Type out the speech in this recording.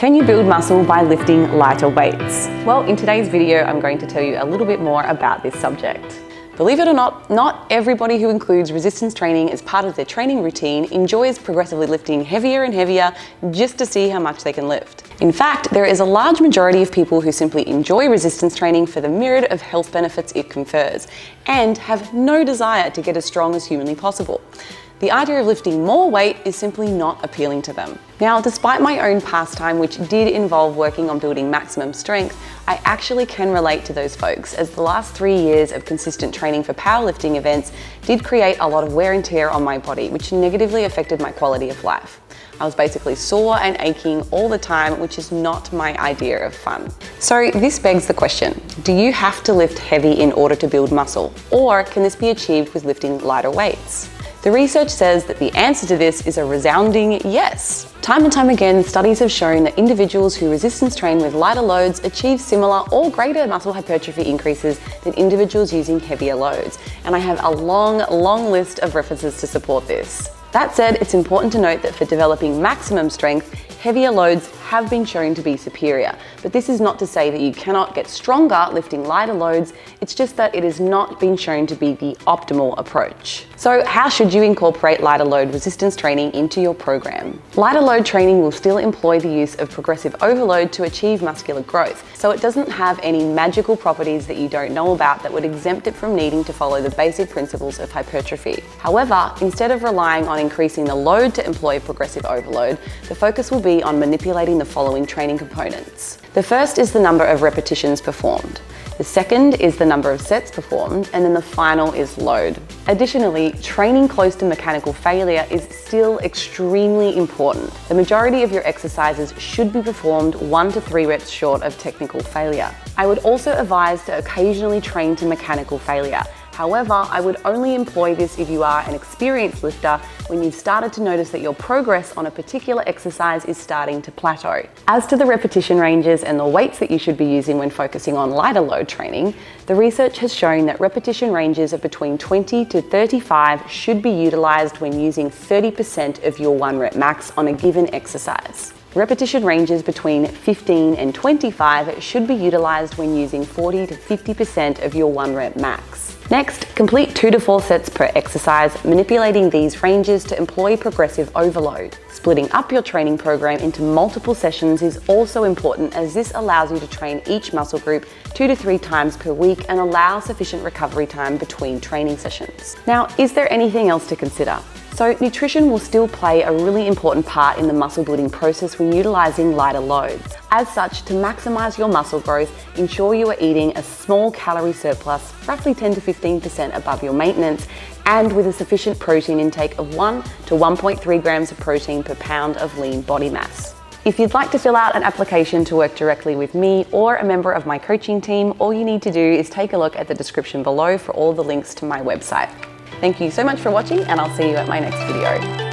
Can you build muscle by lifting lighter weights? Well, in today's video, I'm going to tell you a little bit more about this subject. Believe it or not everybody who includes resistance training as part of their training routine enjoys progressively lifting heavier and heavier just to see how much they can lift. In fact, there is a large majority of people who simply enjoy resistance training for the myriad of health benefits it confers and have no desire to get as strong as humanly possible. The idea of lifting more weight is simply not appealing to them. Now, despite my own pastime, which did involve working on building maximum strength, I actually can relate to those folks, as the last 3 years of consistent training for powerlifting events did create a lot of wear and tear on my body, which negatively affected my quality of life. I was basically sore and aching all the time, which is not my idea of fun. So this begs the question, do you have to lift heavy in order to build muscle? Or can this be achieved with lifting lighter weights? The research says that the answer to this is a resounding yes. Time and time again, studies have shown that individuals who resistance train with lighter loads achieve similar or greater muscle hypertrophy increases than individuals using heavier loads. And I have a long list of references to support this. That said, it's important to note that for developing maximum strength, heavier loads have been shown to be superior. But this is not to say that you cannot get stronger lifting lighter loads, it's just that it has not been shown to be the optimal approach. So how should you incorporate lighter load resistance training into your program? Lighter load training will still employ the use of progressive overload to achieve muscular growth, so it doesn't have any magical properties that you don't know about that would exempt it from needing to follow the basic principles of hypertrophy. However, instead of relying on increasing the load to employ progressive overload, the focus will be on manipulating the following training components. The first is the number of repetitions performed. The second is the number of sets performed, and then the final is load. Additionally, training close to mechanical failure is still extremely important. The majority of your exercises should be performed 1 to 3 reps short of technical failure. I would also advise to occasionally train to mechanical failure. However, I would only employ this if you are an experienced lifter when you've started to notice that your progress on a particular exercise is starting to plateau. As to the repetition ranges and the weights that you should be using when focusing on lighter load training, the research has shown that repetition ranges of between 20 to 35 should be utilized when using 30% of your 1 rep max on a given exercise. Repetition ranges between 15 and 25 should be utilized when using 40 to 50% of your 1 rep max. Next, complete 2 to 4 sets per exercise, manipulating these ranges to employ progressive overload. Splitting up your training program into multiple sessions is also important, as this allows you to train each muscle group 2 to 3 times per week and allow sufficient recovery time between training sessions. Now, is there anything else to consider? So nutrition will still play a really important part in the muscle building process when utilizing lighter loads. As such, to maximize your muscle growth, ensure you are eating a small calorie surplus, roughly 10 to 15% above your maintenance, and with a sufficient protein intake of 1 to 1.3 grams of protein per pound of lean body mass. If you'd like to fill out an application to work directly with me or a member of my coaching team, all you need to do is take a look at the description below for all the links to my website. Thank you so much for watching, and I'll see you at my next video.